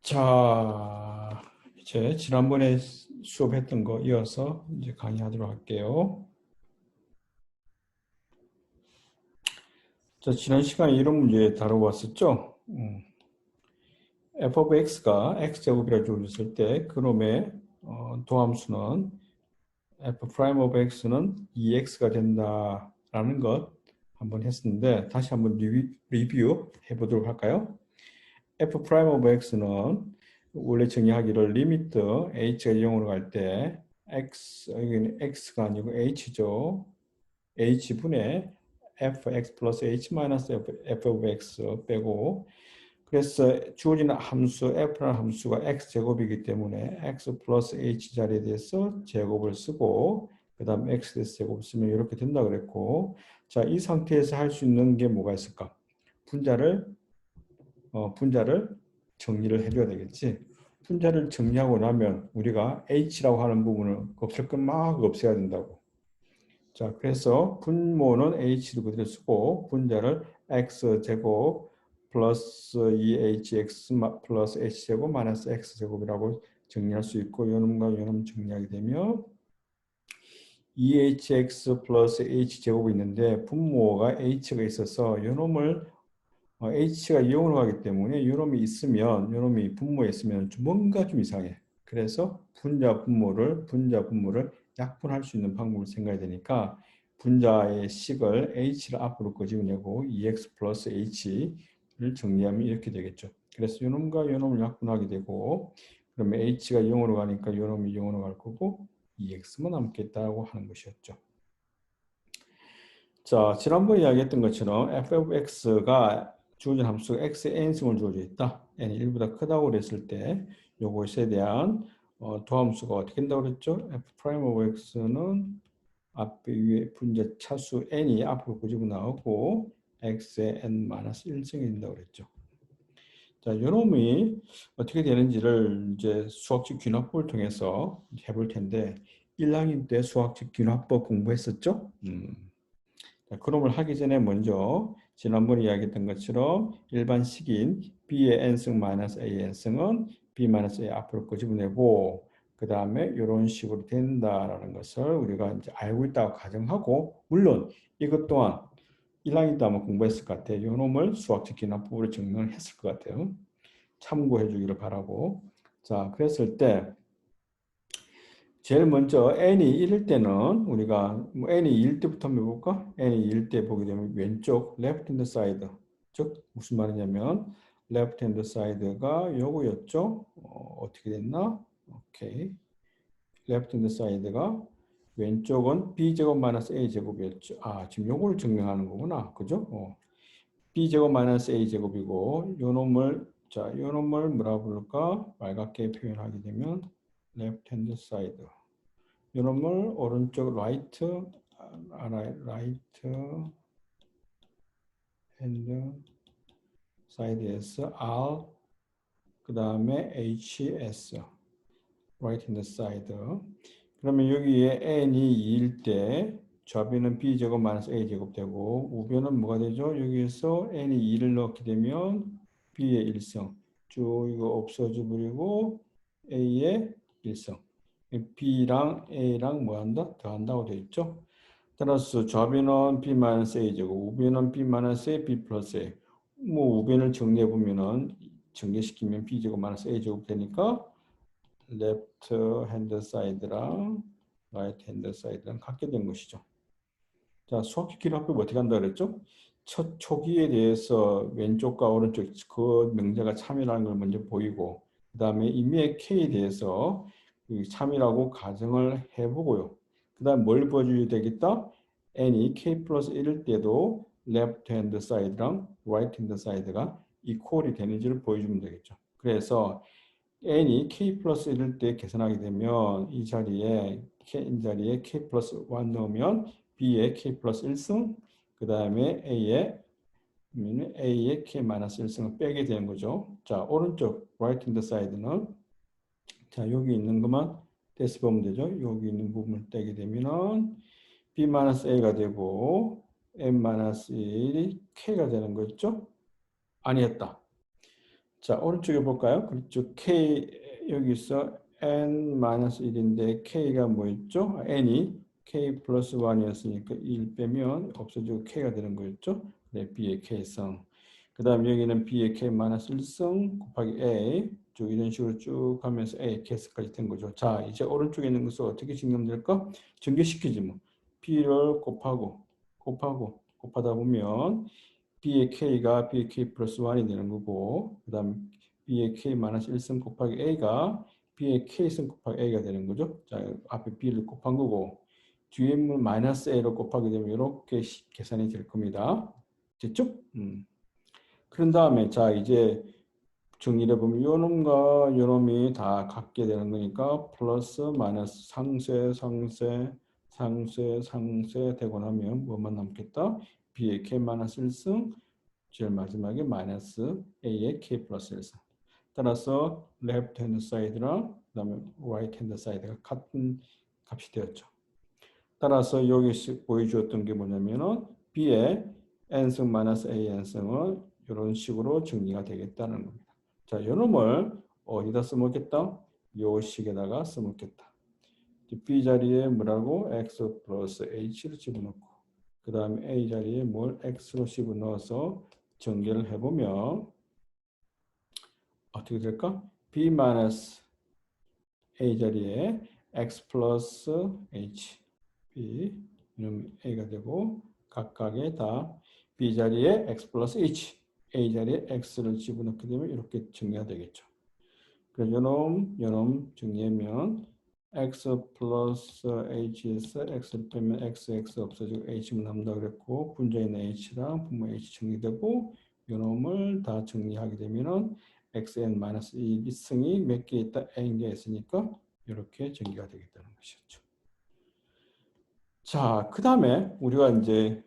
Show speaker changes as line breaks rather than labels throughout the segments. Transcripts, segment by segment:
자, 이제 지난번에 수업했던 거 이어서 이제 강의하도록 할게요. 자, 지난 시간에 이런 문제 다뤄봤었죠? f of x가 x제곱이라 주어졌을 때 그놈의 도함수는 f prime of x는 2x가 된다라는 것 한번 했었는데 다시 한번 리뷰 해보도록 할까요? f prime of x는 원래 정의하기를 리미트 h가 0으로 갈 때 여기는 x가 아니고 h죠. h분의 fx 플러스 h 마이너스 f of x 빼고 그래서 주어지는 함수 f라는 함수가 x제곱이기 때문에 x 플러스 h 자리에 대해서 제곱을 쓰고 그 다음 x 대해서 제곱을 쓰면 이렇게 된다 그랬고 자, 이 상태에서 할 수 있는 게 뭐가 있을까? 분자를 정리를 해줘야 되겠지. 분자를 정리하고 나면 우리가 h라고 하는 부분을 없앨 건 막 없애야 된다고. 자, 그래서 분모는 h도 그대로 쓰고 분자를 x제곱 플러스 2hx 플러스 h제곱 마이너스 x제곱이라고 정리할 수 있고 요놈과 요놈 정리하게 되면 2hx 플러스 h제곱이 있는데 분모가 h가 있어서 요놈을 h가 0으로 가기 때문에 요놈이 있으면 요놈이 분모에 있으면 뭔가 좀 이상해. 그래서 분자 분모를 약분할 수 있는 방법을 생각해야 되니까 분자의 식을 h를 앞으로 끄집어내고 2x 플러스 h를 정리하면 이렇게 되겠죠. 그래서 요놈과 요놈을 약분하게 되고 그러면 h가 0으로 가니까 요놈이 0으로 갈 거고 2x만 남겠다고 하는 것이었죠. 자, 지난번에 이야기했던 것처럼 f of x가 주어진 함수가 x의 n승을 주어져 있다. n이 1보다 크다고 그랬을 때 요것에 대한 도함수가 어떻게 된다고 그랬죠? f prime of x는 앞에 위에 분자 차수 n이 앞으로 고집어 나오고 x의 n-1승이 된다고 그랬죠. 자, 요놈이 어떻게 되는지를 이제 수학적 귀납법을 통해서 해볼 텐데 1학년 때 수학적 귀납법 공부했었죠? 자, 그럼을 하기 전에 먼저 지난번에 이야기했던 것처럼 일반식인 b의 n승 마이너스 a의 n승은 b 마이너스 a 앞으로 끄집어내고 그 다음에 이런 식으로 된다라는 것을 우리가 이제 알고 있다고 가정하고 물론 이것 또한 1학년 때 아마 공부했을 것 같아요. 이 놈을 수학적 기납법으로 증명을 했을 것 같아요. 참고해 주기를 바라고. 자, 그랬을 때 제일 먼저 n이 1일 때는 우리가 n이 2일 때부터 한번 해볼까? n이 2일 때 보게 되면 왼쪽 left hand side 즉 무슨 말이냐면 left hand side가 요거였죠? 어떻게 됐나? 오케이. left hand side가 왼쪽은 b제곱 마이너스 a제곱이었죠. 아, 지금 요거를 증명하는 거구나. 그죠? b제곱 마이너스 a제곱이고 요 놈을 자, 요 놈을 뭐라 부를까? 빨갛게 표현하게 되면 left hand side 이놈을 오른쪽 라이트 핸드 사이드에서 R 그 다음에 HS right hand side 그러면 여기에 n이 2일 때 좌변은 b제곱 마이너스 a제곱 되고 우변은 뭐가 되죠? 여기에서 n이 2를 넣게 되면 b의 1승 쭉 이거 없어져 버리고 a의 1승 b랑 a랑 뭐 한다? 더한다고 되어 있죠? 따라서 좌변은 b-a제곱, 우변은 b-a, b 플러스 a. 뭐 우변을 정리해 보면은 전개시키면 b제곱 마이너스 a제곱 되니까 left hand side랑 right hand side랑 같게 된 것이죠. 자, 수학적 기록법이 어떻게 한다 그랬죠? 첫 초기에 대해서 왼쪽과 오른쪽 그 명제가 참이라는 걸 먼저 보이고 그 다음에 임의의 k에 대해서 참이라고 가정을 해보고요. 그 다음 뭘 보여줘야 되겠다? n이 k 플러스 1일 때도 left hand side랑 right hand side가 이퀄이 되는지를 보여주면 되겠죠. 그래서 n이 k 플러스 1일 때 계산하게 되면 이 자리에 k 플러스 1 넣으면 b의 k 플러스 1승 그 다음에 a의 k 마이너스 1승을 빼게 되는 거죠. 자, 오른쪽 right hand side는 자, 여기 있는 것만 떼서 보면 되죠. 여기 있는 부분을 떼게 되면은 b-a가 되고 n-1이 k가 되는 거죠. 아니었다. 자, 오른쪽에 볼까요? 그렇죠. K 여기 있어 n-1인데 K가 뭐였죠? n이 K 플러스 1이었으니까 1 빼면 없어지고 K가 되는 거였죠? 네, B의 K성. 그 다음 여기는 B의 K 마이너스 1성 곱하기 A 쭉 이런 식으로 쭉 가면서 A, K성까지 된 거죠. 자, 이제 오른쪽에 있는 것을 어떻게 증명될까? 전개시키지 뭐. B를 곱하다 보면 B의 K가 B의 K 플러스 1이 되는 거고 그 다음 B의 K 마이너스 1승 곱하기 A가 B의 K승 곱하기 A가 되는 거죠. 자, 앞에 B를 곱한 거고 뒤에 있는 마이너스 A로 곱하게 되면 이렇게 계산이 될 겁니다. 됐죠? 그런 다음에 자 이제 정리를 해보면 요놈과 요놈이 다 같게 되는 거니까 플러스 마이너스 상쇄 되고 나면 뭐만 남겠다? B의 K 마이너스 1승 제일 마지막에 마이너스 A의 K 플러스 1승 따라서 left hand side랑 그 다음에 right hand side가 같은 값이 되었죠. 따라서 여기 보여주었던 게 뭐냐면은 B의 n승 마이너스 A n승은 이런 식으로 정리가 되겠다는 겁니다. 자, 이 놈을 어디다 써먹겠다? 요 식에다가 써먹겠다. B 자리에 뭐라고? x 플러스 h를 집어넣고 그 다음에 A 자리에 뭘 x로 집어넣어서 전개를 해보면 어떻게 될까? B 마이너스 A 자리에 x 플러스 h B 이러면 A가 되고 각각에 다 B 자리에 x 플러스 h A 자리에 x를 집어넣게 되면 이렇게 정리가 되겠죠. 그래서 요놈 정리하면 x 플러스 h에서 x를 빼면 x 없어지고 h만 남는다 그랬고 분자에 있는 h랑 분모 h 정리되고 요놈을 다 정리하게 되면은 xn-1이 승이 몇 개 있다? n개 있으니까 이렇게 전개가 되겠다는 것이었죠. 자, 그 다음에 우리가 이제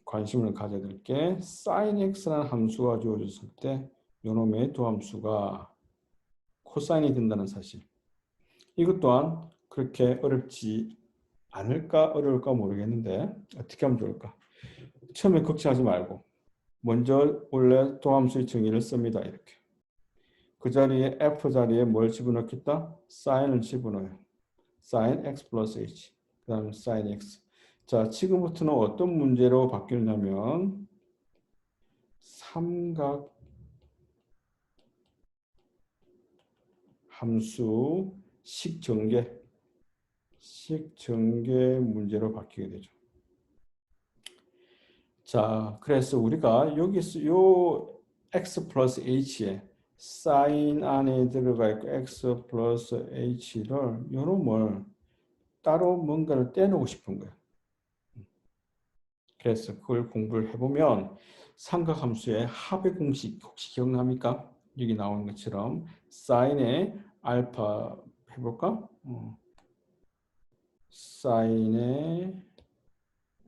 관심을 가져야 될 게 sin x라는 함수가 주어졌을 때 요놈의 두 함수가 코사인이 된다는 사실. 이것 또한 그렇게 어렵지 않을까 어려울까 모르겠는데 어떻게 하면 좋을까? 처음에 걱정하지 말고 먼저 원래 두 함수의 정의를 씁니다. 이렇게. 그 자리에 f 자리에 뭘 집어넣겠다? sine을 집어넣어요. sin x 플러스 h. 그 다음 sin x. 자, 지금부터는 어떤 문제로 바뀌냐면 삼각 함수 식전개 문제로 바뀌게 되죠. 자, 그래서 우리가 여기서 요 x 플러스 h에 sin 안에 들어가 있고 x 플러스 h를 요놈을 따로 뭔가를 떼놓고 싶은 거예요. 그래서 그걸 공부를 해보면 삼각함수의 합의 공식 혹시 기억납니까? 여기 나오는 것처럼 sin의 알파 해볼까? sin의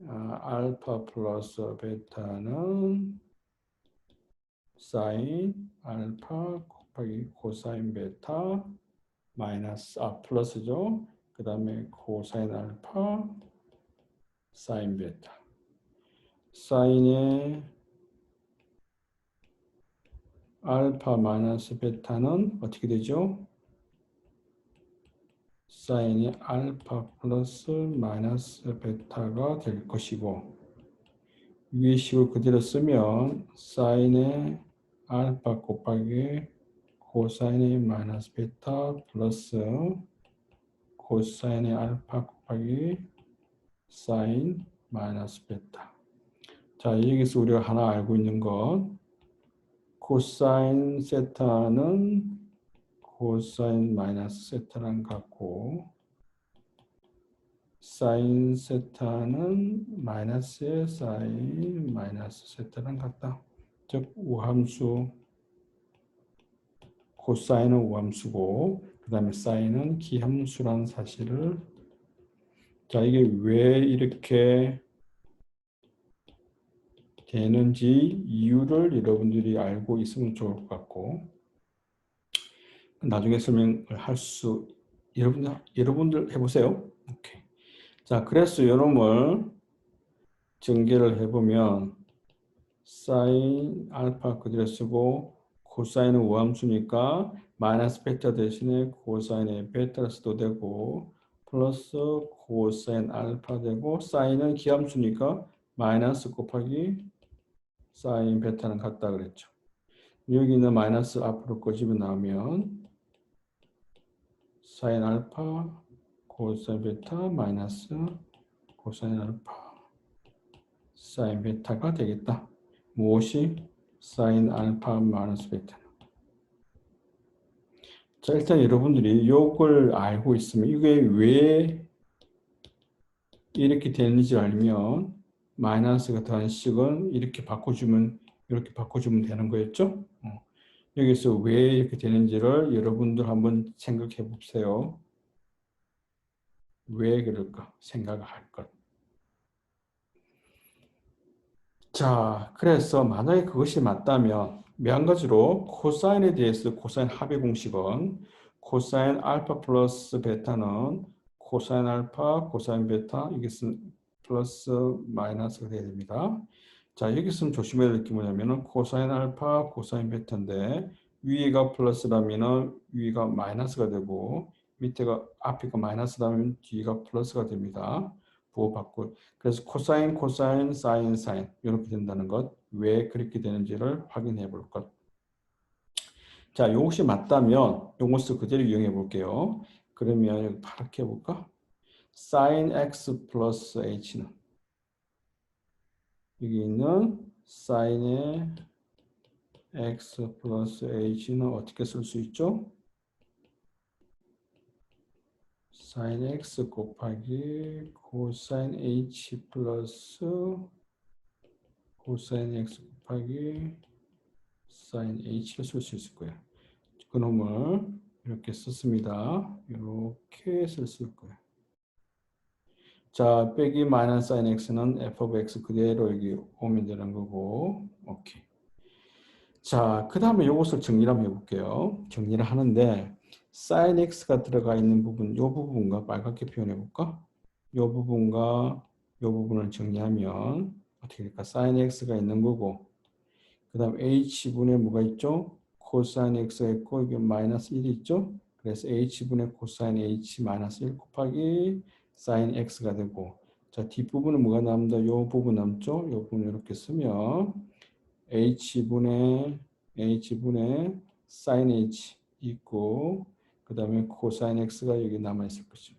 알파 플러스 베타는 sin 알파 곱하기 코사인 베타 마이너스 플러스죠. 그 다음에 코사인 알파 사인 베타 사인의 알파 마이너스 베타는 어떻게 되죠? 사인이 알파 플러스 마이너스 베타가 될 것이고 위의 식을 그대로 쓰면 사인의 알파 곱하기 코사인의 마이너스 베타 플러스 코사인의 알파 곱하기 사인 마이너스 베타. 자, 여기서 우리가 하나 알고 있는 건 코사인 세타는 코사인 마이너스 세타랑 같고 사인 세타는 마이너스의 사인 마이너스 세타랑 같다. 즉 우함수 코사인은 우함수고 그 다음에 사인은 기함수라는 사실을 자 이게 왜 이렇게 되는지 이유를 여러분들이 알고 있으면 좋을 것 같고 나중에 설명을 할 수 여러분들 해보세요. 오케이. 자 그래서 이놈을 전개를 해보면 사인 알파 그대로 쓰고 코사인은 우함수니까 마이너스 베타 대신에 코사인의 베타를 써도 되고 플러스 코사인 알파 되고 사인은 기함수니까 마이너스 곱하기 사인 베타는 같다 그랬죠. 여기 있는 마이너스 앞으로 꺼집어 나오면 사인 알파 코사인 베타 마이너스 코사인 알파 사인 베타가 되겠다. 무엇이? 사인 알파 마이너스 베타. 자, 일단 여러분들이 이걸 알고 있으면 이게 왜 이렇게 되는지 알면 마이너스가 더한 식은 이렇게 바꿔주면 되는 거였죠? 여기서 왜 이렇게 되는지를 여러분들 한번 생각해 보세요. 왜 그럴까? 생각을 할 것. 자, 그래서 만약에 그것이 맞다면 몇 가지로 코사인에 대해서 코사인 합의 공식은 코사인 알파 플러스 베타는 코사인 알파, 코사인 베타 이것은 플러스 마이너스가 돼야 됩니다. 자, 여기서 조심해야 될 게 뭐냐면은 코사인 알파, 코사인 베타인데 위가 플러스라면은 위가 마이너스가 되고 밑에가 앞이가 마이너스라면 뒤가 플러스가 됩니다. 부호받고 그래서 코사인, 코사인, 사인, 사인 이렇게 된다는 것. 왜 그렇게 되는지를 확인해 볼 것. 자, 이것이 맞다면 이것을 그대로 이용해 볼게요. 그러면 여기 파랗게 해볼까? sin x 플러스 h는 여기 있는 sin의 x 플러스 h는 어떻게 쓸 수 있죠? sin x 곱하기 코사인 h 플러스 코사인 x 곱하기 sin h를 쓸 수 있을 거예요. 그놈을 이렇게 썼습니다. 이렇게 쓸 거예요. 자, 빼기 마이너스 sin x는 f of x 그대로 여기 오면 되는 거고, 오케이. 자, 그 다음에 이것을 정리를 한번 해볼게요. 정리를 하는데 sin x가 들어가 있는 부분, 이 부분과 빨갛게 표현해 볼까? 이 부분과 이 부분을 정리하면 어떻게 될까? sin x가 있는 거고, 그 다음 h분에 뭐가 있죠? 코사인 x가 있고 이게 마이너스 1이 있죠? 그래서 h분의 코사인 h 마이너스 1 곱하기 사인 x가 되고 자 뒷부분은 뭐가 남다? 이 부분 남죠? 이 부분 이렇게 쓰면 h분의 사인 h 있고 그 다음에 코사인 x가 여기 남아있을 것이죠.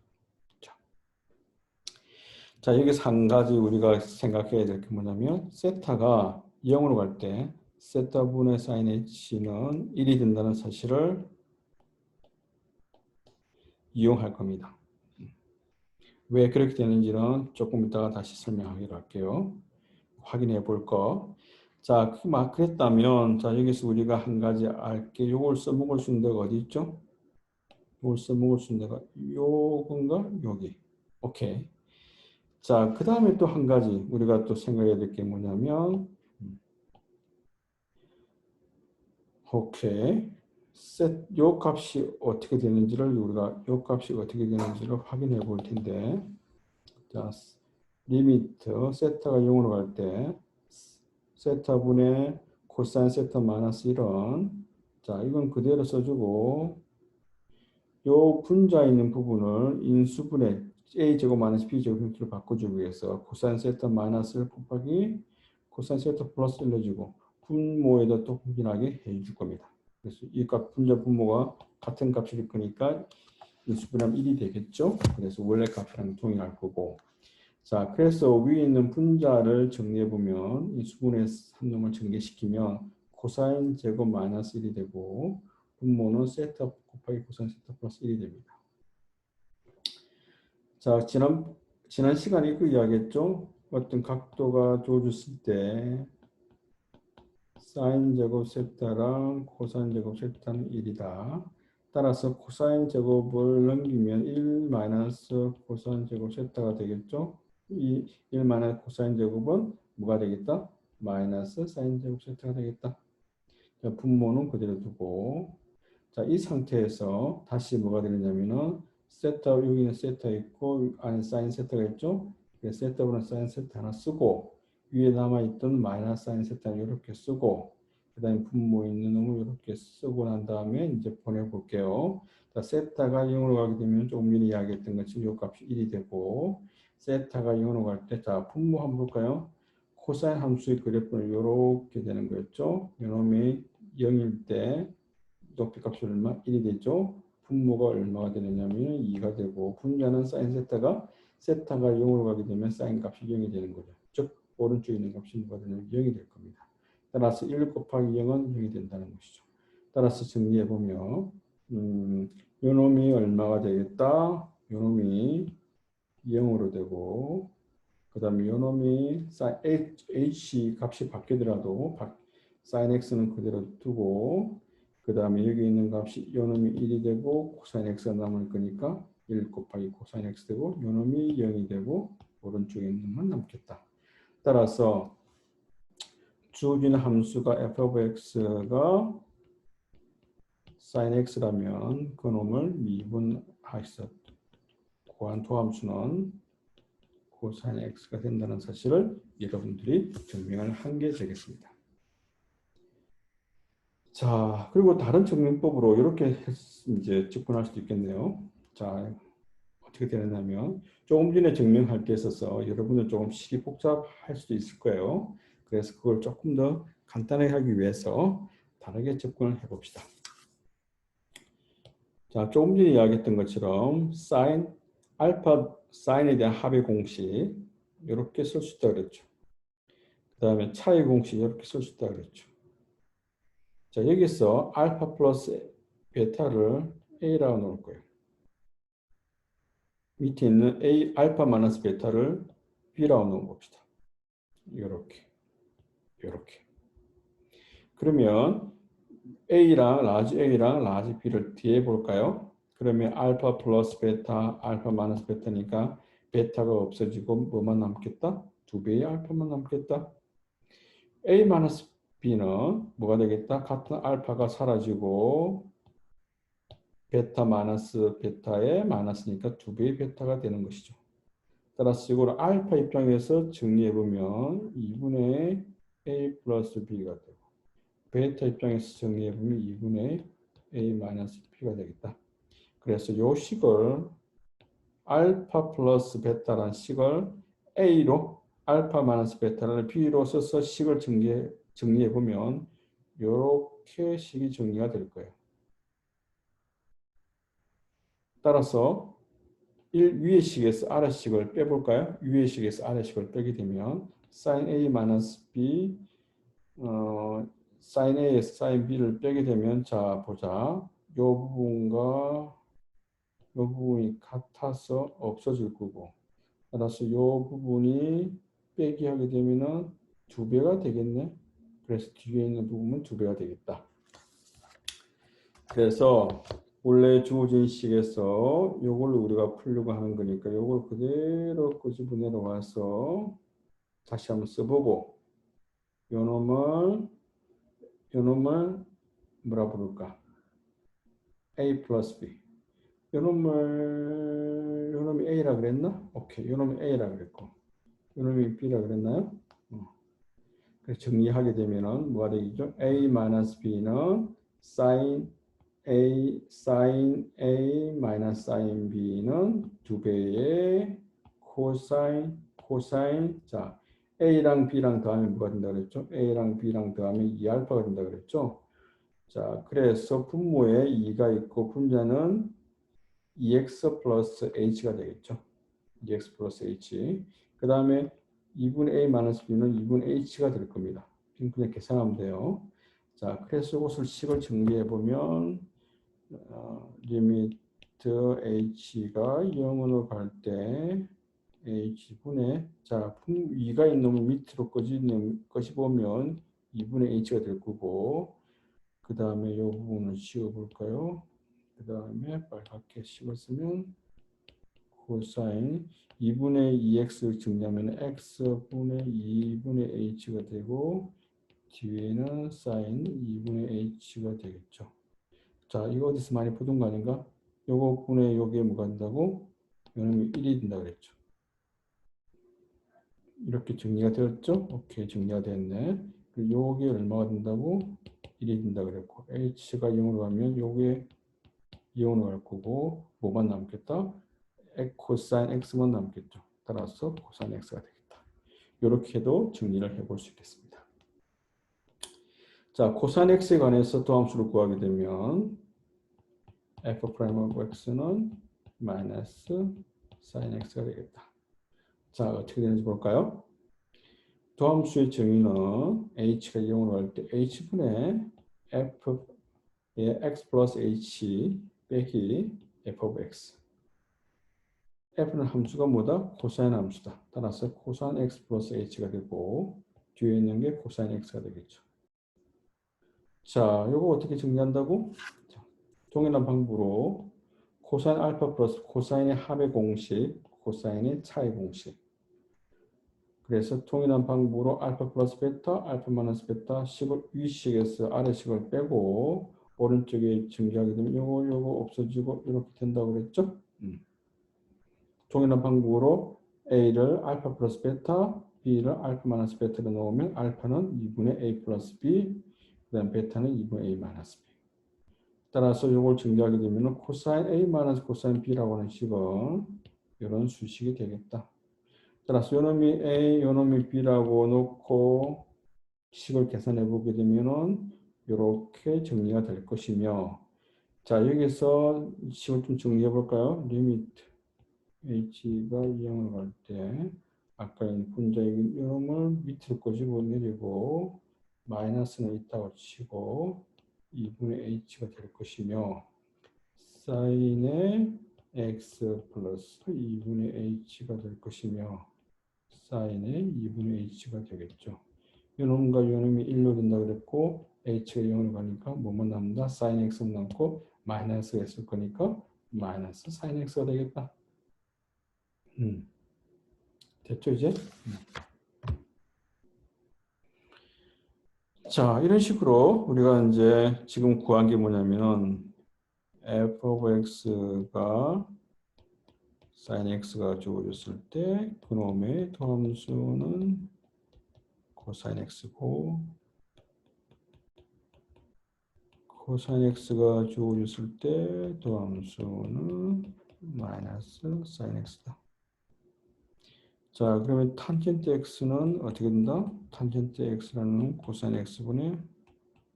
자 여기서 한 가지 우리가 생각해야 될 게 뭐냐면 세타가 0으로 갈 때 세타분의 사인 h는 1이 된다는 사실을 이용할 겁니다. 왜 그렇게 되는지는 조금 이따가 다시 설명하기로 할게요. 확인해 볼 거. 자, 그랬다면 자 여기서 우리가 한 가지 알게 요걸 써먹을 수 있는 데가 어디 있죠? 요걸 써먹을 수 있는 데가 요건가? 여기. 오케이. 자, 그 다음에 또 한 가지 우리가 또 생각해야 될 게 뭐냐면 오케이. 요 값이 어떻게 되는지를 우리가 요 값이 어떻게 되는지를 확인해 볼 텐데 자, 리미트 세타가 0으로 갈 때 세타분의 코사인 세타 마이너스 1은 자, 이건 그대로 써주고 요 분자 있는 부분을 인수분해 a제곱 마이너스 b제곱 형태로 바꿔주기 위해서 코사인 세타 마이너스 1 곱하기 코사인 세타 플러스 1 해주고 분모에다 또 확인하게 해줄 겁니다. 그래서 이 값 분자 분모가 같은 값일 거니까 인수분해하면 1이 되겠죠. 그래서 원래 값이랑 동일할 거고 자 그래서 위에 있는 분자를 정리해보면 인수분해 한 놈을 전개시키면 코사인 제곱 마이너스 1이 되고 분모는 세타 곱하기 코사인 세타 플러스 1이 됩니다. 자 지난 시간에 그 이야기했죠. 어떤 각도가 주어졌을 때 사인 제곱 세타랑 코사인 제곱 세타는 1이다. 따라서 코사인 제곱을 넘기면 1 마이너스 코사인 제곱 세타가 되겠죠. 이 1 마이너스 코사인 제곱은 뭐가 되겠다? 마이너스 사인 제곱 세타가 되겠다. 자, 분모는 그대로 두고 자, 이 상태에서 다시 뭐가 되느냐면은 세타 여기는 세타 있고 안에 사인 세타가 있죠. 그래서 세타분은 사인 세타 하나 쓰고 위에 남아있던 마이너스 사인 세타를 이렇게 쓰고 그 다음에 분모 있는 놈을 이렇게 쓰고 난 다음에 이제 보내볼게요. 자, 세타가 0으로 가게 되면 조금 전에 이야기했던 것처럼 요 값이 1이 되고, 세타가 0으로 갈 때, 자, 분모 한번 볼까요? 코사인 함수의 그래프는 이렇게 되는 거였죠. 요놈이 0일 때 높이값이 얼마? 1이 되죠. 분모가 얼마가 되느냐면 2가 되고, 분자는 사인 세타가 0으로 가게 되면 사인 값이 0이 되는 거죠. 즉 오른쪽에 있는 값이 뭐가 되냐면 0이 될 겁니다. 따라서 1 곱하기 0은 0이 된다는 것이죠. 따라서 정리해보면 요놈이 얼마가 되겠다? 요놈이 0으로 되고, 그 다음에 요놈이 h 값이 바뀌더라도 sin x는 그대로 두고, 그 다음에 여기 있는 값이 요놈이 1이 되고 코사인 x가 남을 거니까 1 곱하기 코사인 x 되고, 요놈이 0이 되고 오른쪽에 있는 놈만 남겠다. 따라서 주어진 함수가 f of x가 sin x라면 그놈을 미분하셔서 구한 도함수는 코사인 x가 된다는 사실을 여러분들이 증명을 한 게 되겠습니다. 자, 그리고 다른 증명법으로 이렇게 이제 접근할 수도 있겠네요. 자, 어떻게 되느냐면 조금 전에 증명할 게 있어서 여러분들 조금 식이 복잡할 수도 있을 거예요. 그래서 그걸 조금 더 간단하게 하기 위해서 다르게 접근을 해봅시다. 자, 조금 전에 이야기했던 것처럼 사인에 대한 합의 공식 이렇게 쓸 수 있다 그랬죠. 그 다음에 차이 공식 이렇게 쓸 수 있다 그랬죠. 자, 여기서 알파 플러스 베타를 A라고 놓을 거예요. 밑에 있는 알파 마이너스 베타를 B라고 놓은 봅시다. 이렇게. 그러면 A랑 라지 B를 뒤에 볼까요? 그러면 알파 플러스 베타, 알파 마이너스 베타니까 베타가 없어지고 뭐만 남겠다? 2배의 알파만 남겠다. A 마이너스 B는 뭐가 되겠다? 같은 알파가 사라지고 베타 마이너스 베타의 마이너스니까 2배의 베타가 되는 것이죠. 따라서 이걸 알파 입장에서 정리해보면 2분의 A 플러스 B가 되고, 베타 입장에서 정리해보면 2분의 A 마이너스 B가 되겠다. 그래서 이 식을 알파 플러스 베타라는 식을 A로, 알파 마이너스 베타를 B로 써서 식을 정리해보면 이렇게 식이 정리가 될 거예요. 따라서 위의 식에서 아래식을 빼볼까요? 위의 식에서 아래식을 빼게 되면 sin A 마이너스 B, sin A에서 sin B를 빼게 되면, 자 보자. 이 부분과 이 부분이 같아서 없어질 거고, 따라서 이 부분이 빼기 하게 되면은 2배가 되겠네. 그래서 뒤에 있는 부분은 2배가 되겠다. 그래서 원래 주어진 식에서 이걸 우리가 풀려고 하는 거니까 이걸 그대로 끄집어 내려와서 다시 한번 써보고, 요놈을 뭐라 부를까? A 플러스 B. 요놈이 A라 그랬나? 오케이. 요놈이 A라 그랬고, 요놈이 B라 그랬나요? 그래서 정리하게 되면은 뭐가 되겠죠? A 마이너스 B는 sin A 마이너스 sin B는 2배의 코사인, 자, A랑 B랑 더하면 뭐가 된다 그랬죠? A랑 B랑 더하면 2알파가 된다 그랬죠? 자, 그래서 분모에 2가 있고 분자는 2x 플러스 h가 되겠죠? 2x 플러스 h. 그 다음에 2분의 a 마이너스 b는 2분의 h가 될 겁니다. 지금 그냥 계산하면 돼요. 자, 그래서 이것을 식을 정리해 보면 리미트 h가 0으로 갈 때 h분의, 자, 2가 있는 놈을 밑으로 끄집으면 2분의 h가 될 거고, 그 다음에 이 부분을 씌워볼까요? 그 다음에 빨갛게 씌웠으면 코사인 2분의 2x를 정리하면 x분의 2분의 h가 되고, 뒤에는 사인 2분의 h가 되겠죠. 자, 이거 어디서 많이 보던 거 아닌가? 요거 분의 요게 뭐가 된다고? 요놈이 1이 된다 그랬죠. 이렇게 정리가 되었죠? 오케이, 정리가 됐네. 요게 얼마가 된다고? 1이 된다 그랬고 h가 0으로 가면 요게 0으로 갈 거고 뭐만 남겠다? 코사인 x만 남겠죠. 따라서 코사인 x가 되겠다. 이렇게도 정리를 해볼 수 있겠습니다. 자, 코사인 x에 관해서 도함수를 구하게 되면 f'(of x는 마이너스 sin x가 되겠다. 자, 어떻게 되는지 볼까요? 도함수의 정의는 h가 0으로 갈 때 h분의 f의 x 플러스 h 빼기 f of x. f는 함수가 뭐다? 코사인 함수다. 따라서 코사인 x 플러스 h가 되고 뒤에 있는 게 코사인 x가 되겠죠. 자, 이거 어떻게 정리한다고? 자, 동일한 방법으로 코사인 알파 플러스 코사인의 합의 공식, 코사인의 차의 공식. 그래서 동일한 방법으로 알파 플러스 베타, 알파 마이너스 베타 식을 위식에서 아래식을 빼고 오른쪽에 정리하게 되면 요거 없어지고 이렇게 된다고 그랬죠? 동일한 방법으로 A를 알파 플러스 베타, B를 알파 마이너스 베타로 넣으면 알파는 2분의 A 플러스 B, 그 다음 베타는 2분의 A 마이너스 B. 따라서 이걸 정리하게 되면 코사인 A 마이너스 코사인 B라고 하는 식은 이런 수식이 되겠다. 따라서 요놈이 A, 요놈이 B라고 놓고 식을 계산해 보게 되면은 이렇게 정리가 될 것이며, 자, 여기서 식을 좀 정리해 볼까요? 리미트 h가 2형을 갈 때 아까 분자의 요놈을 밑으로 꼬집어 내리고 마이너스는 있다고 치고 2분의 h가 될 것이며 사인의 x 플러스 2분의 h가 될 것이며 사인의 2분의 h가 되겠죠. 요놈과 요놈이 1로 된다 그랬고 h가 0으로 가니까 뭐만 남는다? 사인 x만 남고 마이너스가 있을 거니까 마이너스 사인 x가 되겠다. 됐죠 이제? 자, 이런 식으로 우리가 이제 지금 구한 게 뭐냐면 f of x가 sin x가 주어졌을 때 그놈의 도함수는 코사인 x고 코사인 x가 주어졌을 때 도함수는 마이너스 sin x다. 자, 그러면 탄젠트 x는 어떻게 된다? 탄젠트 x라는 코사인 x분의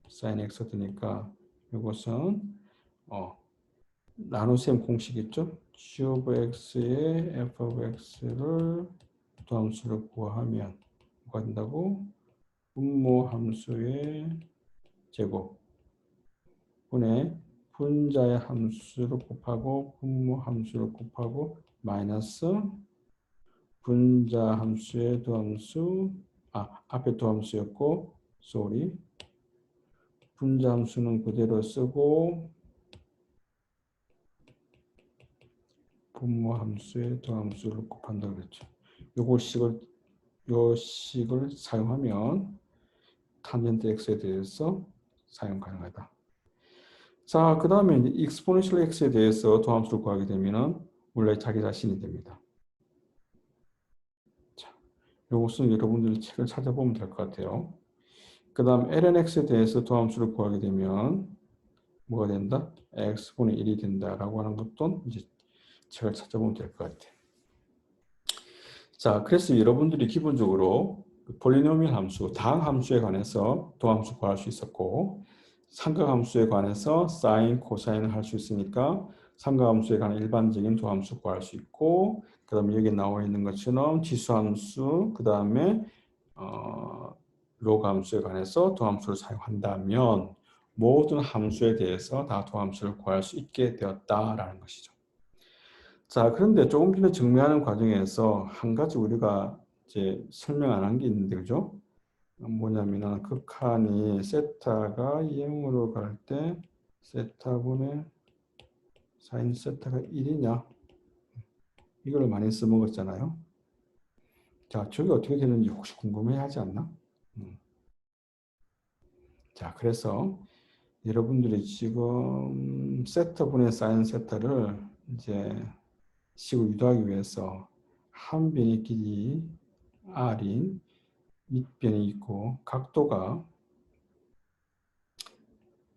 sin x가 되니까 이것은 나눗셈 공식 있죠? g of x의 f of x를 도함수를 구하면 뭐가 된다고? 분모 함수의 제곱 분의 분자의 함수를 곱하고 분모 함수를 곱하고 마이너스 분자 함수의 도함수 앞에 도함수였고 분자 함수는 그대로 쓰고 분모 함수의 도함수를 곱한다 그랬죠. 요 식을 사용하면 탄젠트 x에 대해서 사용 가능하다. 자, 그 다음에 exponential x에 대해서 도함수를 구하게 되면은 원래 자기 자신이 됩니다. 자, 요것은 여러분들이 책을 찾아보면 될 것 같아요. 그 다음 ln x에 대해서 도함수를 구하게 되면 뭐가 된다? x분의 1이 된다라고 하는 것도 이제 책을 찾아보면 될 것 같아요. 자, 그래서 여러분들이 기본적으로 폴리노미얼 함수, 다항 함수에 관해서 도함수 구할 수 있었고 삼각함수에 관해서 사인, 코사인을 할 수 있으니까 삼각함수에 관한 일반적인 도함수 구할 수 있고 그 다음에 여기 나와 있는 것처럼 지수함수, 그 다음에 로그 함수에 관해서 도함수를 사용한다면 모든 함수에 대해서 다 도함수를 구할 수 있게 되었다라는 것이죠. 자, 그런데 조금 전에 정리하는 과정에서 한 가지 우리가 이제 설명 안 한 게 있는데, 그죠? 뭐냐면은 극한이 세타가 0으로 갈 때 세타분의 사인 세타가 1이냐? 이걸 많이 써먹었잖아요. 자, 저게 어떻게 되는지 혹시 궁금해 하지 않나? 자, 그래서 여러분들이 지금 세타분의 사인 세타를 이제 식을 유도하기 위해서 한 변의 길이 r인 밑변이 있고 각도가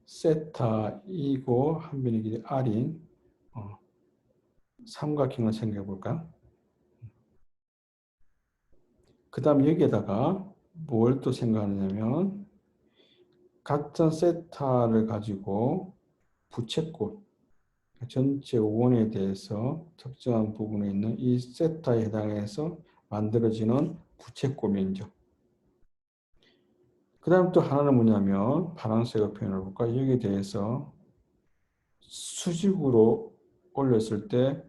세타이고 한 변의 길이 r인 삼각형을 생각해 볼까? 그 다음 여기에다가 뭘 또 생각하냐면 같은 세타를 가지고 부채꼴 전체 원에 대해서 특정한 부분에 있는 이 세타에 해당해서 만들어지는 부채꼴 면적. 그 다음 또 하나는 뭐냐면 파란색으로 표현해 볼까? 여기에 대해서 수직으로 올렸을 때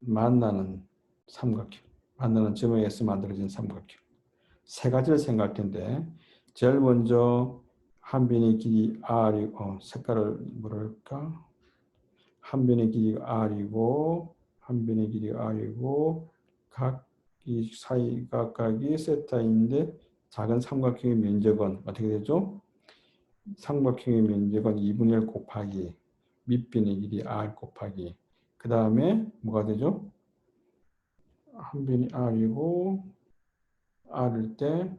만나는 삼각형, 만나는 점에 의해서 만들어진 삼각형. 세 가지를 생각할 텐데 제일 먼저 한 변의 길이 r이 색깔을 뭐랄까? 한 변의 길이가 r이고 한 변의 길이가 r이고 각 이 사이각각이 세타인데 작은 삼각형의 면적은 어떻게 되죠? 삼각형의 면적은 2분의 1 곱하기 밑변의 길이 r 곱하기 그 다음에 뭐가 되죠? 한 변이 r이고 r일 때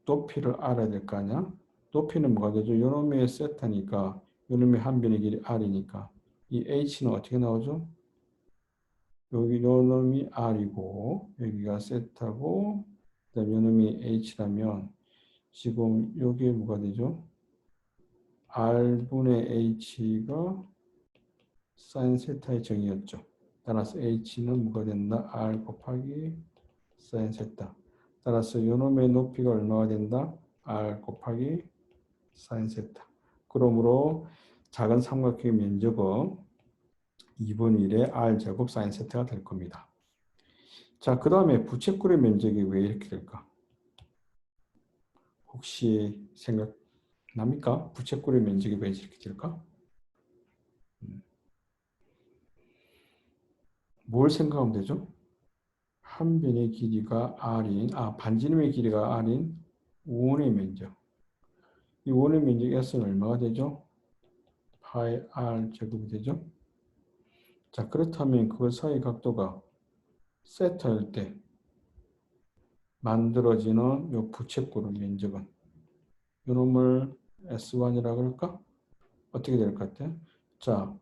높이를 알아야 될 거 아니야? 높이는 뭐가 되죠? 요놈의 세타니까 요놈의 한 변의 길이 r이니까 이 h는 어떻게 나오죠? 여기 요놈이 r이고 여기가 세타고 그다음 요놈이 h라면 지금 여기에 뭐가 되죠? r분의 h가 사인 세타의 정의였죠. 따라서 h는 뭐가 된다? r 곱하기 사인 세타. 따라서 요놈의 높이가 얼마가 된다? r 곱하기 사인 세타. 그러므로 작은 삼각형의 면적은 2분의 1의 r제곱 사인 세타가 될 겁니다. 자, 그 다음에 부채꼴의 면적이 왜 이렇게 될까? 혹시 생각납니까? 부채꼴의 면적이 왜 이렇게 될까? 뭘 생각하면 되죠? 한 변의 길이가 r인, 반지름의 길이가 r인 원의 면적. 이 원의 면적 S는 얼마가 되죠? 파이 r 제곱이 되죠? 자, 그렇다면 그 사이 각도가 세타일 때 만들어지는 요 부채꼴의 면적은 요놈을 S1이라고 할까? 어떻게 될 것 같아요? 자,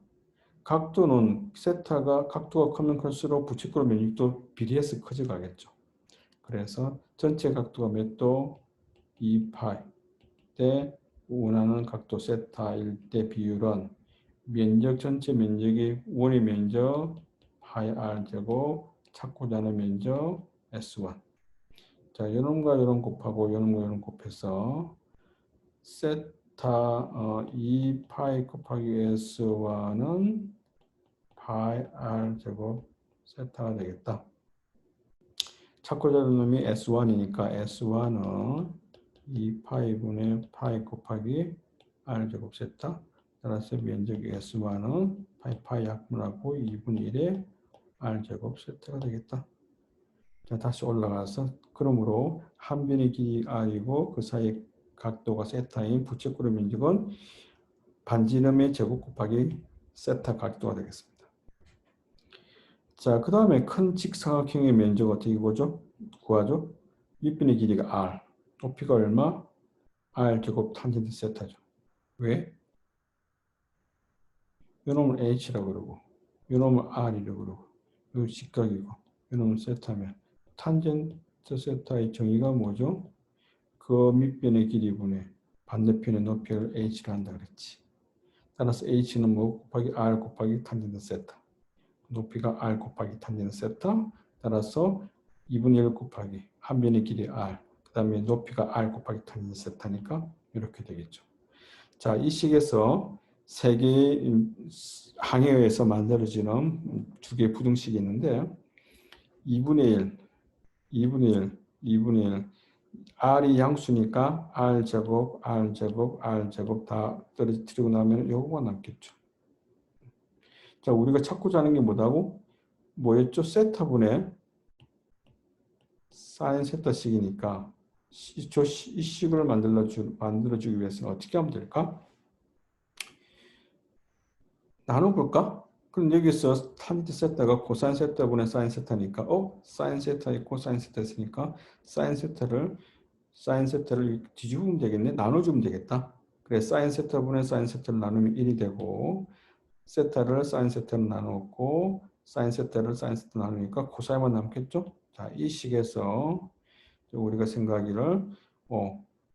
각도는 세타가 각도가 크면 클수록 부채꼴 면적도 비례해서 커져가겠죠. 그래서 전체 각도가 몇 도? 2파이 때 원하는 각도 세타일 때 비율은 면적 전체 면적이 원의 면적 파이 r 제곱 찾고자 하는 면적 S1. 자, 요놈과 요놈 곱하고 요놈과 요놈 곱해서 세타 2파이 곱하기 S1은 파이 r 제곱 세타가 되겠다. 찾고자 하는 놈이 S1이니까 S1은 2파이분의 파이 곱하기 r 제곱 세타. 따라서 면적이 S1은 파이 약분하고 2분의 1의 r 제곱 세타가 되겠다. 자, 다시 올라가서 그러므로 한 변의 길이 r이고 그 사이 각도가 세타인 부채꼴의 면적은 반지름의 제곱 곱하기 세타 각도가 되겠습니다. 자, 그 다음에 큰 직사각형의 면적 어떻게 구하죠? 윗변의 길이가 r, 높이가 얼마? r 제곱 탄젠트 세타죠. 왜? 요놈을 h라고 그러고 요놈을 r이라고 그러고 요 직각이고 요놈을 세타면 탄젠트 세타의 정의가 뭐죠? 그 밑변의 길이분의 반대편의 높이를 h라 한다 그랬지. 따라서 h는 뭐 곱하기 r 곱하기 탄젠트 세타. 높이가 r 곱하기 탄젠트 세타. 따라서 2분의 1 곱하기 한 변의 길이 r. 그 다음에 높이가 r 곱하기 탄젠트 세타니까 이렇게 되겠죠. 자, 이 식에서 세 개의 항에 의해서 만들어지는 두 개의 부등식이 있는데 2분의 1, 2분의 1, 2분의 1 r이 양수니까 r제곱, r제곱, r제곱 다 떨어뜨리고 나면 요거가 남겠죠. 자, 우리가 찾고자 하는 게 뭐다고? 뭐였죠? 세타분의 사인 세타식이니까 이 식을 만들어주기 위해서는 어떻게 하면 될까? 나눠볼까? 그럼 여기서 탄젠트 세타가 코사인 세타분의 사인 세타니까 사인 세타에 코사인 세타 있으니까 사인 세타를 사인 세타를 뒤집으면 되겠네. 나눠주면 되겠다. 그래 사인 세타분의 사인 세타를 나누면 1이 되고 세타를 사인 세타로 나누었고 사인 세타를 사인 세타 나누니까 코사인만 남겠죠. 자, 이 식에서 우리가 생각하기를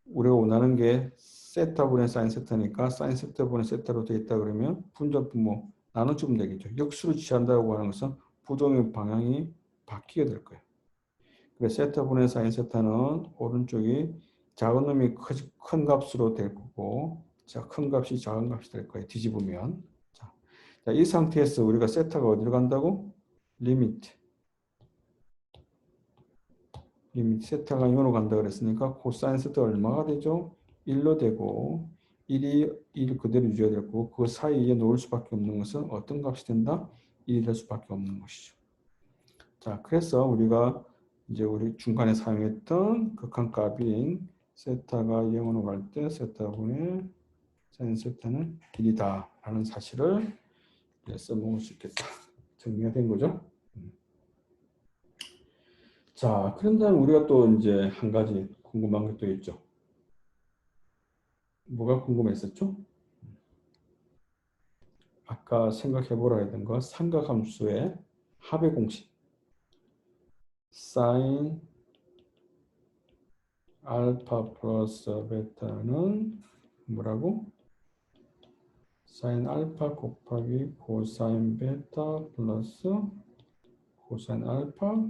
우리가 원하는 게 세타분의 사인 세타니까 사인 세타분의 세타로 되어 있다 그러면 분자분모 나눠주면 되겠죠. 역수로 취한다고 하는 것은 부동의 방향이 바뀌게 될 거예요. 그래서 세타분의 사인 세타는 오른쪽이 작은 놈이 큰 값으로 될 거고, 자, 큰 값이 작은 값이 될 거예요. 뒤집으면. 자, 이 상태에서 우리가 세타가 어디로 간다고? 리미트 세타가 0으로 간다 그랬으니까 코사인 세타가 얼마가 되죠? 1로 되고 1 그대로 유지가 될 거고 그 사이에 놓을 수밖에 없는 것은 어떤 값이 된다? 1이 될 수밖에 없는 것이죠. 자, 그래서 우리가 이제 우리 중간에 사용했던 극한값인 세타가 0으로 갈 때 세타분의 사인 세타는 1이다 라는 사실을 써먹을 수 있겠다. 정리가 된 거죠. 자, 그런 다음에 우리가 또 이제 한 가지 궁금한 게 또 있죠. 뭐가 궁금했었죠? 아까 생각해 보라 했던 거 삼각함수의 합의 공식. 사인 알파 플러스 베타는 뭐라고? 사인 알파 곱하기 코사인 베타 플러스 코사인 알파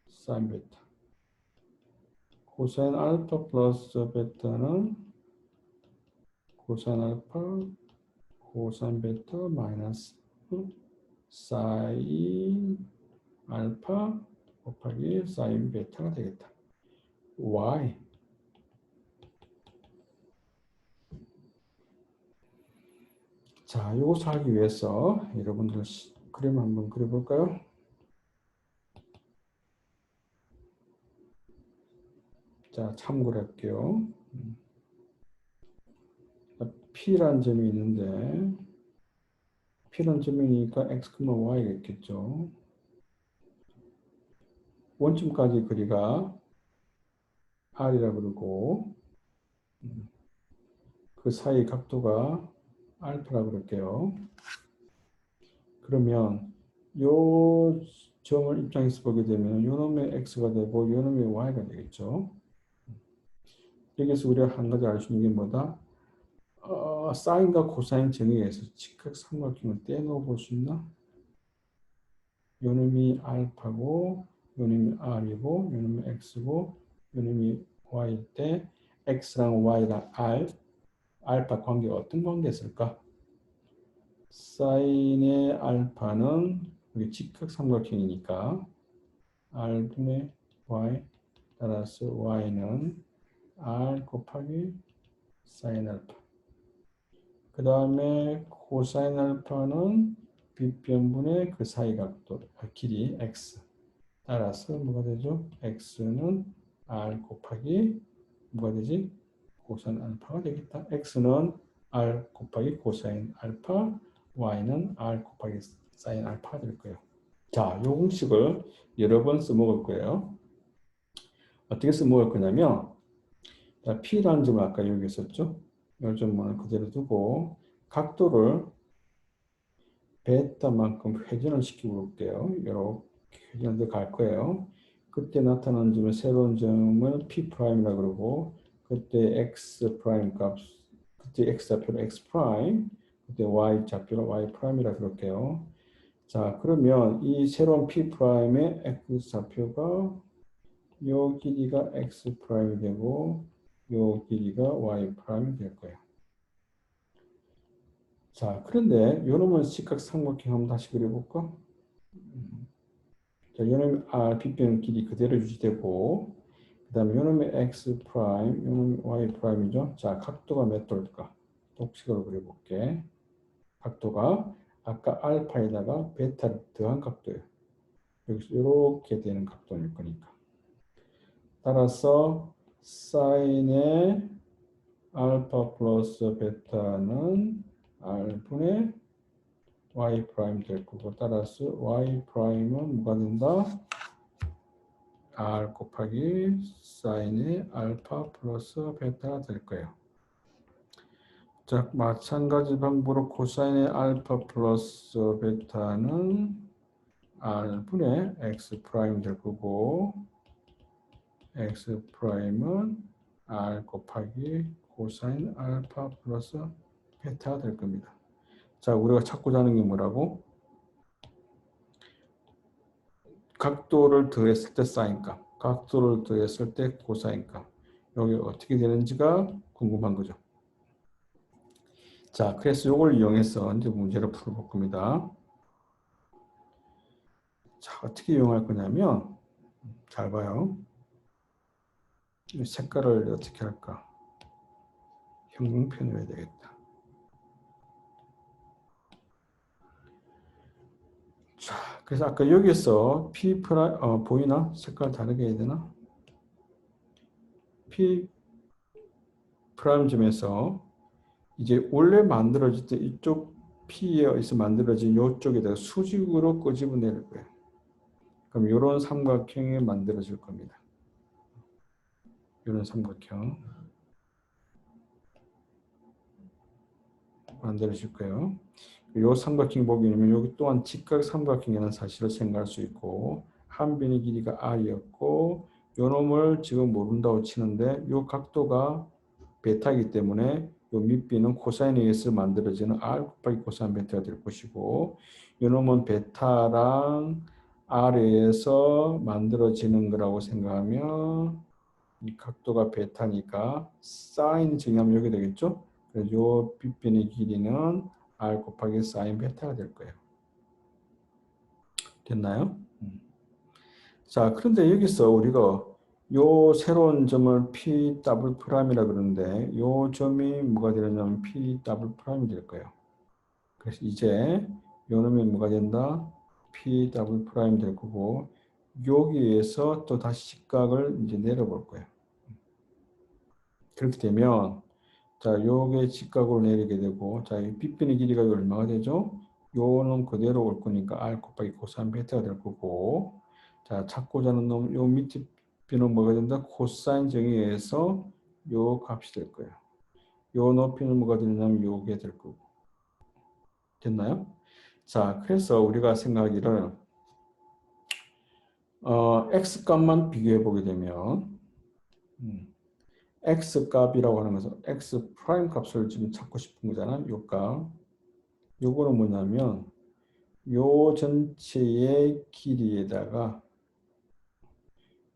사인 베타. 코사인 알파 플러스 베타는 코사인 알파 코사인 베타 마이너스 사인 알파 곱하기 사인 베타가 되겠다. Y. 자, 이것을 하기 위해서 여러분들 그림 한번 그려볼까요? 자, 참고를 할게요. P라는 점이 있는데 P라는 점이니까 X, Y겠죠. 원점까지 거리가 R이라 그러고 그 사이 각도가 알파라 그럴게요. 그러면 요 점을 입장에서 보게 되면 요 놈의 X가 되고 요 놈의 Y가 되겠죠. 여기서 우리가 한 가지 알 수 있는 게 뭐다? 사인과 코사인 정의에서 직각삼각형을 떼놓아 볼 수 있나? 요 놈이 알파고 요 놈이 R이고 요 놈이 X고 요 놈이 Y일 때 X랑 Y랑 알파 관계가 어떤 관계였을까? 사인의 알파는 우리 직각삼각형이니까 R분의 Y 따라서 Y는 R 곱하기 사인 알파. 그 다음에 코사인 알파는 빗변분의 그 사이 각도, 길이 x. 따라서 뭐가 되죠? x는 r 곱하기 뭐가 되지? 코사인 알파가 되겠다. x는 r 곱하기 코사인 알파, y는 r 곱하기 사인 알파가 될 거예요. 자, 이 공식을 여러 번 써먹을 거예요. 어떻게 써먹을 거냐면 P라는 점을 아까 여기 있었죠? 이 점은 그대로 두고 각도를 베타만큼 회전을 시키고 볼게요. 이렇게 회전을 갈 거예요. 그때 나타나는 점은 새로운 점을 P'이라고 그러고 그때 X' 값, 그때 X 좌표로 X', 그때 Y 좌표로 Y'이라고 그럴게요. 자, 그러면 이 새로운 P'의 X 좌표가 요 길이가 X' 되고 요 길이가 Y' 될 거예요. 자, 그런데 요놈은 직각삼각형 한번 다시 그려볼까? 자, 요놈의 B변 길이 그대로 유지되고 그 다음에 요놈의 X', 요놈의 Y'이죠. 자, 각도가 몇 도일까? 독식으로 그려볼게. 각도가 아까 알파에다가 베타를 더한 각도예요. 여기서 이렇게 되는 각도일 거니까. 따라서 사인의 알파 플러스 베타는 R분의 Y' 될 거고 따라서 Y'은 뭐가 된다? R 곱하기 사인의 알파 플러스 베타가 될 거예요. 자, 마찬가지 방법으로 코사인의 알파 플러스 베타는 R분의 X 프라임 될 거고, X 프라임은 R 곱하기 코사인 알파 플러스 베타가 될 겁니다. 자, 우리가 찾고자 하는 게 뭐라고? 각도를 더했을 때 사인값, 각도를 더했을 때 코사인값. 여기 어떻게 되는지가 궁금한 거죠. 자, 그래서 이걸 이용해서 이제 문제를 풀어볼 겁니다. 자, 어떻게 이용할 거냐면, 잘 봐요. 이 색깔을 어떻게 할까? 형광펜으로 해야 되겠다. 자, 그래서 아까 여기서 P 프라임, 보이나? 색깔 다르게 해야 되나? P 프라임 점에서 이제 원래 만들어질 때 이쪽 P에서 만들어진 이쪽에다가 수직으로 끄집어낼 거예요. 그럼 이런 삼각형이 만들어질 겁니다. 이런 삼각형 만들어질 거예요. 이 삼각형 보게 되면 여기 또한 직각 삼각형이라는 사실을 생각할 수 있고, 한 변의 길이가 r이었고 요 놈을 지금 모른다고 치는데 요 각도가 베타이기 때문에 요 밑비는 코사인에 의해서 만들어지는 r 곱하기 코사인 베타가 될 것이고, 요 놈은 베타랑 r에 의해서 만들어지는 거라고 생각하면 이 각도가 베타니까 사인 정의하면 여기 되겠죠? 그래서 요 빗변의 길이는 r 곱하기 사인 베타가 될 거예요. 됐나요? 자, 그런데 여기서 우리가 요 새로운 점을 p 더블 프라임이라 그러는데 요 점이 뭐가 되냐면 p 더블 프라임이 될 거예요. 그래서 이제 요 놈이 뭐가 된다? p 더블 프라임 될 거고, 여기에서 또 다시 직각을 이제 내려볼 거예요. 그렇게 되면 자, 요게 직각으로 내리게 되고, 자, 이 빗변의 길이가 얼마가 되죠? 요는 그대로 올 거니까 r 곱하기 코사인 베타가 될 거고, 자, 찾고자 하는 놈, 요 밑에 빗변은 뭐가 된다? 코사인 정의에서 요 값이 될 거예요. 요 높이는 뭐가 되냐면 요게 될 거고. 됐나요? 자, 그래서 우리가 생각하기를 x 값만 비교해 보게 되면 x 값이라고 하는 것은 x 프라임 값을 지금 찾고 싶은 거잖아. 요 값. 요거는 뭐냐면 요 전체의 길이에다가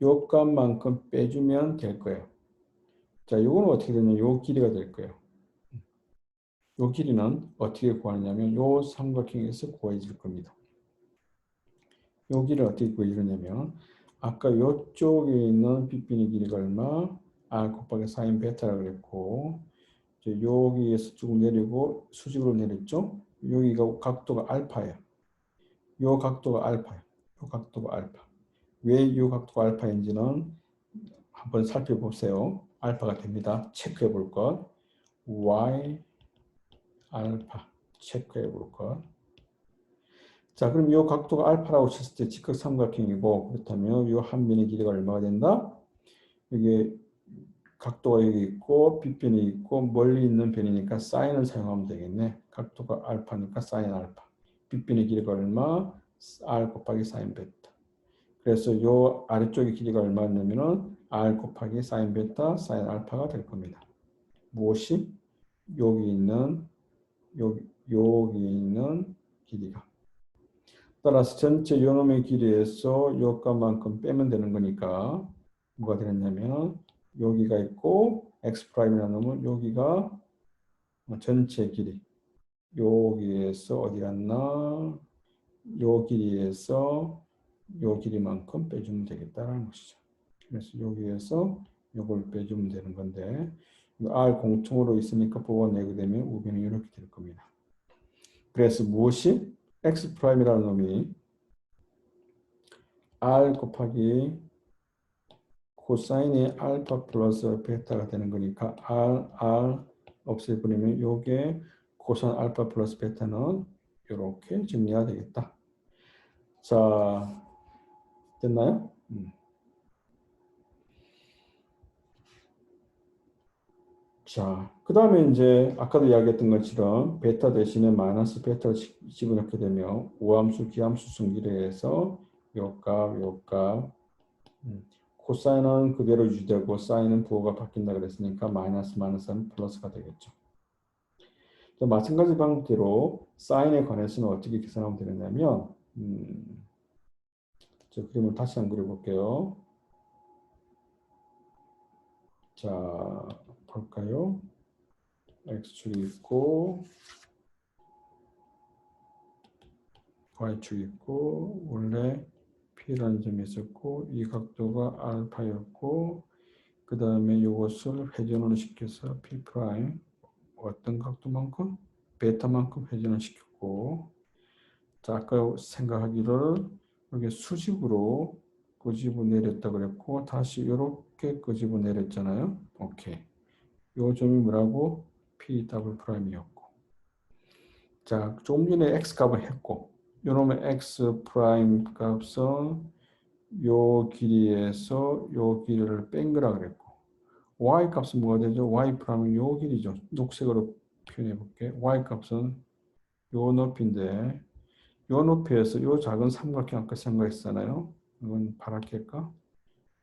요 값만큼 빼주면 될 거예요. 자, 요거는 어떻게 되냐면 요 길이가 될 거예요. 요 길이는 어떻게 구하냐면 요 삼각형에서 구해질 겁니다. 요 길이를 어떻게 구해주냐면 아까 요쪽에 있는 빗변의 길이가 얼마? r 곱하기 사인 베타라고 그랬고, 이제 여기에서 쭉 내리고 수직으로 내렸죠? 여기가 각도가 알파예요. 요 각도가 알파예요. 요 각도가 알파. 왜 이 각도가 알파인지는 한번 살펴보세요. 알파가 됩니다. 체크해 볼 것. y 알파 체크해 볼 것. 자, 그럼 이 각도가 알파라고 쳤을 때 직각 삼각형이고, 그렇다면 이 한 변의 길이가 얼마가 된다? 이게 각도가 여기 있고 빗변이 있고 멀리 있는 변이니까 사인을 사용하면 되겠네. 각도가 알파니까 사인 알파. 빗변의 길이가 얼마? r 곱하기 사인 베타. 그래서 요 아래쪽의 길이가 얼마냐면은 r 곱하기 사인 베타 사인 알파가 될 겁니다. 무엇이? 여기 있는 여기 있는 길이가. 따라서 전체 요놈의 길이에서 요 값만큼 빼면 되는 거니까 뭐가 되겠냐면 여기가 있고 x 프라임이라는 놈은 여기가 전체 길이. 여기에서 어디 갔나? 요 길이에서 요 길이만큼 빼주면 되겠다라는 것이죠. 그래서 여기에서 요걸 빼주면 되는 건데 R 공통으로 있으니까 뽑아내게 되면 우변이 이렇게 될 겁니다. 그래서 무엇이? X 프라임이라는 놈이 R 곱하기 코사인이 알파 플러스 베타가 되는 거니까 R 없애버리면 요게 코사인 알파 플러스 베타는 이렇게 정리가 되겠다. 자, 됐나요? 자, 그 다음에 이제 아까도 이야기했던 것처럼 베타 대신에 마이너스 베타를 집어넣게 되면 우함수, 기함수 성질에 의해서 요값, 코사인은 그대로 유지되고 사인은 부호가 바뀐다 그랬으니까 마이너스는 플러스가 되겠죠. 또 마찬가지 방식대로 사인에 관해서는 어떻게 계산하면 되느냐면 저 그림을 다시 한번 그려볼게요. 자, 볼까요? X축이 있고 Y축이 있고 원래 P라는 점이 있었고 이 각도가 알파였고 그 다음에 이것을 회전을 시켜서 P 프라임 어떤 각도만큼? 베타만큼 회전을 시켰고 자 아까 생각하기를 여기 수직으로 끄집어 내렸다 그랬고 다시 이렇게 끄집어 내렸잖아요. 오케이. 요 점이 뭐라고? P 더블 프라임이었고 자 조금 전에 X 값을 했고 요놈의 X 프라임 값은 요 길이에서 요 길이를 뺀 거라 그랬고 Y 값은 뭐가 되죠? Y 프라임은 요 길이죠. 녹색으로 표현해 볼게. Y 값은 요 높이인데 요 높이에서 요 작은 삼각형 아까 생각했잖아요. 이건 파랗게 할까?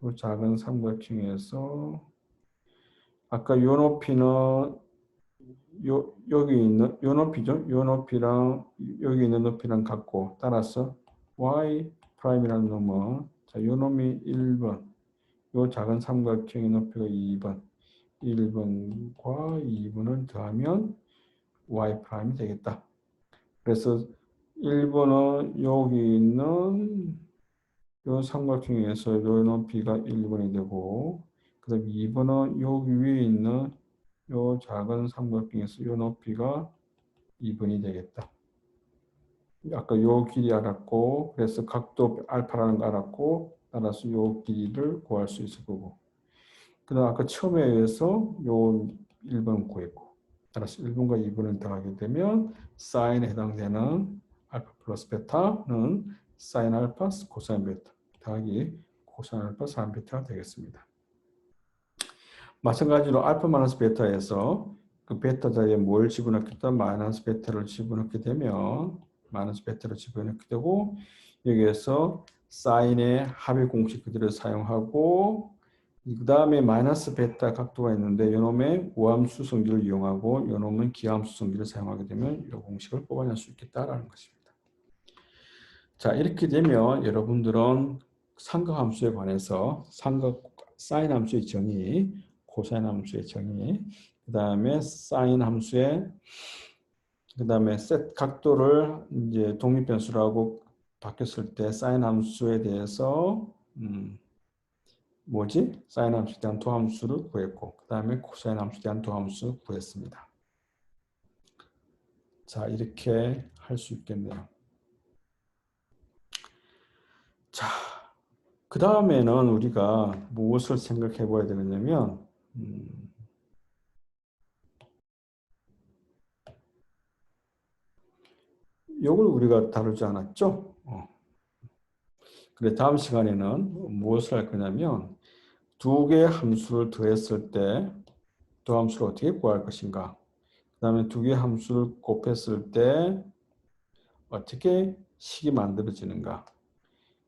요 작은 삼각형에서 아까 요 높이는 여기 있는 요 높이죠. 요 높이랑 여기 있는 높이랑 같고 따라서 y 프라임이라는 놈은 자, 요 놈이 1번 요 작은 삼각형의 높이가 2번 1번과 2번을 더하면 y 프라임이 되겠다. 그래서 1번은 여기 있는 요 삼각형에서 요 높이가 1번이 되고 그 다음에 2번은 여기 위에 있는 요 작은 삼각형에서 요 높이가 2번이 되겠다. 아까 요 길이 알았고 그래서 각도 알파라는 거 알았고 따라서 요 길이를 구할 수 있을 거고 그 다음 아까 처음에 의해서 요 1번 구했고 따라서 1번과 2번을 더하게 되면 사인에 해당되는 알파 플러스 베타는 사인 알파 코사인 베타 더하기 코사인 알파 사인 베타가 되겠습니다. 마찬가지로 알파 마이너스 베타에서 그 베타 자리에 뭘 집어넣겠다? 마이너스 베타를 집어넣게 되면 마이너스 베타를 집어넣게 되고 여기에서 사인의 합의 공식 그대로 사용하고 그 다음에 마이너스 베타 각도가 있는데 이놈의 우함수 성질을 이용하고 이놈은 기함수 성질을 사용하게 되면 이 공식을 뽑아낼 수 있겠다라는 것입니다. 자 이렇게 되면 여러분들은 삼각함수에 관해서 사인 함수의 정의 코사인 함수의 정의, 그 다음에 사인 함수의, 그 다음에 셋 각도를 이제 독립변수라고 바뀌었을 때 사인 함수에 대해서 사인 함수에 대한 도함수를 구했고, 그 다음에 코사인 함수에 대한 도함수 구했습니다. 자, 이렇게 할 수 있겠네요. 자, 그 다음에는 우리가 무엇을 생각해 봐야 되느냐면, 이걸 우리가 다루지 않았죠? 그래 다음 시간에는 무엇을 할 거냐면 두 개의 함수를 더했을 때 더함수를 어떻게 구할 것인가 그 다음에 두 개의 함수를 곱했을 때 어떻게 식이 만들어지는가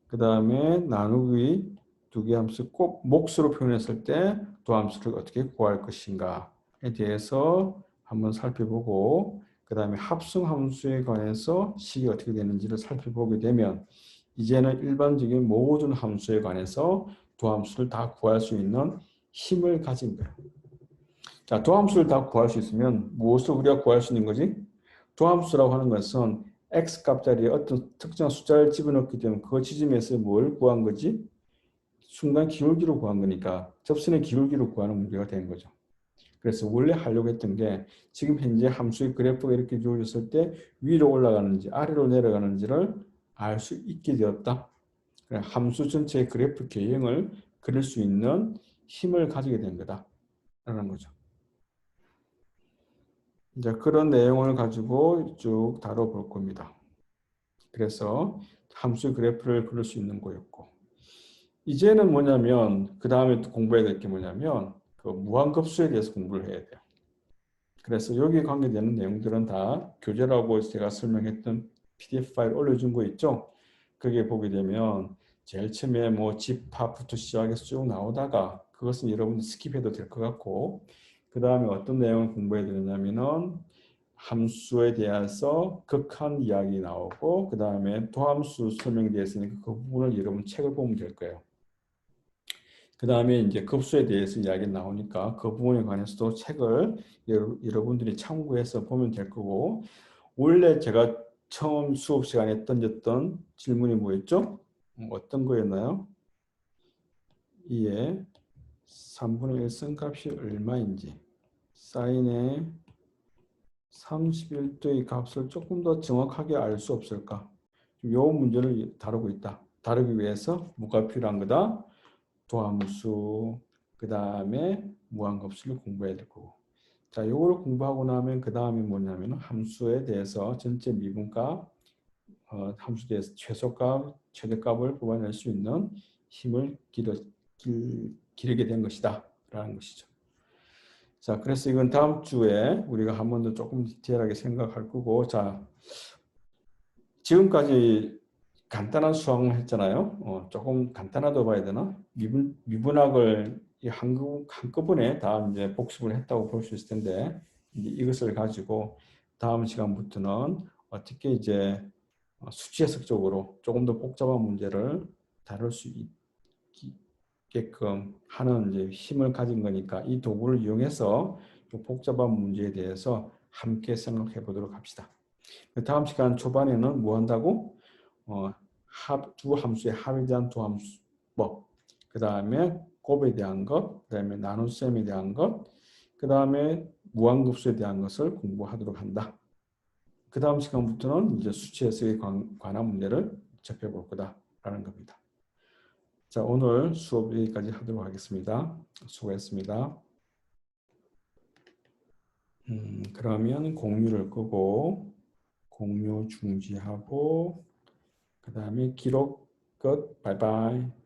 그 다음에 나누기 두 개의 함수 꼭 몫으로 표현했을 때 더함수를 어떻게 구할 것인가에 대해서 한번 살펴보고 그 다음에 합성함수에 관해서 식이 어떻게 되는지를 살펴보게 되면 이제는 일반적인 모든 함수에 관해서 도함수를 다 구할 수 있는 힘을 가진 거예요. 자, 도함수를 다 구할 수 있으면 무엇을 우리가 구할 수 있는 거지? 도함수라고 하는 것은 x값 자리에 어떤 특정한 숫자를 집어넣기 때문에 그 지점에서 뭘 구한 거지? 순간 기울기로 구한 거니까 접선의 기울기로 구하는 문제가 되는 거죠. 그래서 원래 하려고 했던 게 지금 현재 함수의 그래프가 이렇게 주어졌을 때 위로 올라가는지 아래로 내려가는지를 알 수 있게 되었다. 함수 전체의 그래프 개형을 그릴 수 있는 힘을 가지게 된 거다. 라는 거죠. 이제 그런 내용을 가지고 쭉 다뤄볼 겁니다. 그래서 함수 그래프를 그릴 수 있는 거였고 이제는 뭐냐면 그 다음에 공부해야 될 게 뭐냐면 그 무한급수에 대해서 공부를 해야 돼요. 그래서 여기에 관계되는 내용들은 다 교재라고 제가 설명했던 PDF 파일 올려준 거 있죠? 거기에 보게 되면 제일 처음에 뭐 집합부터 시작해서 쭉 나오다가 그것은 여러분들 스킵해도 될 것 같고 그 다음에 어떤 내용을 공부해야 되느냐면은 함수에 대해서 극한 이야기 나오고 그 다음에 도함수 설명되어 있으니까 그 부분을 여러분 책을 보면 될 거예요. 그 다음에 이제 급수에 대해서 이야기 나오니까 그 부분에 관해서도 책을 여러분들이 참고해서 보면 될 거고 원래 제가 처음 수업 시간에 던졌던 질문이 뭐였죠? 어떤 거였나요? 이에 3분의 1 승값이 얼마인지 사인의 31도의 값을 조금 더 정확하게 알 수 없을까? 이 문제를 다루고 있다. 다루기 위해서 뭐가 필요한 거다? 도함수, 그 다음에 무한급수를 공부해야 될 거고. 자, 요거를 공부하고 나면 그 다음에 뭐냐면 함수에 대해서 전체 미분값, 함수에 대해서 최소값, 최대값을 뽑아낼 수 있는 힘을 기르게 된 것이다. 라는 것이죠. 자, 그래서 이건 다음 주에 우리가 한 번 더 조금 디테일하게 생각할 거고, 자, 지금까지 간단한 수학을 했잖아요. 조금 간단하다고 봐야 되나? 미분학을 한꺼번에 다 이제 복습을 했다고 볼 수 있을 텐데, 이제 이것을 가지고 다음 시간부터는 어떻게 이제 수치 해석적으로 조금 더 복잡한 문제를 다룰 수 있게끔 하는 이제 힘을 가진 거니까 이 도구를 이용해서 복잡한 문제에 대해서 함께 생각해 보도록 합시다. 다음 시간 초반에는 뭐 한다고? 두 함수의 합에 대한 도함수법, 그 다음에 곱에 대한 것, 그 다음에 나눗셈에 대한 것, 그 다음에 무한급수에 대한 것을 공부하도록 한다. 그 다음 시간부터는 이제 수치 해석에 관한 문제를 접해볼 거다라는 겁니다. 자, 오늘 수업 여기까지 하도록 하겠습니다. 수고했습니다. 그러면 공유를 끄고 공유 중지하고 그 다음에 기록 끝 바이바이.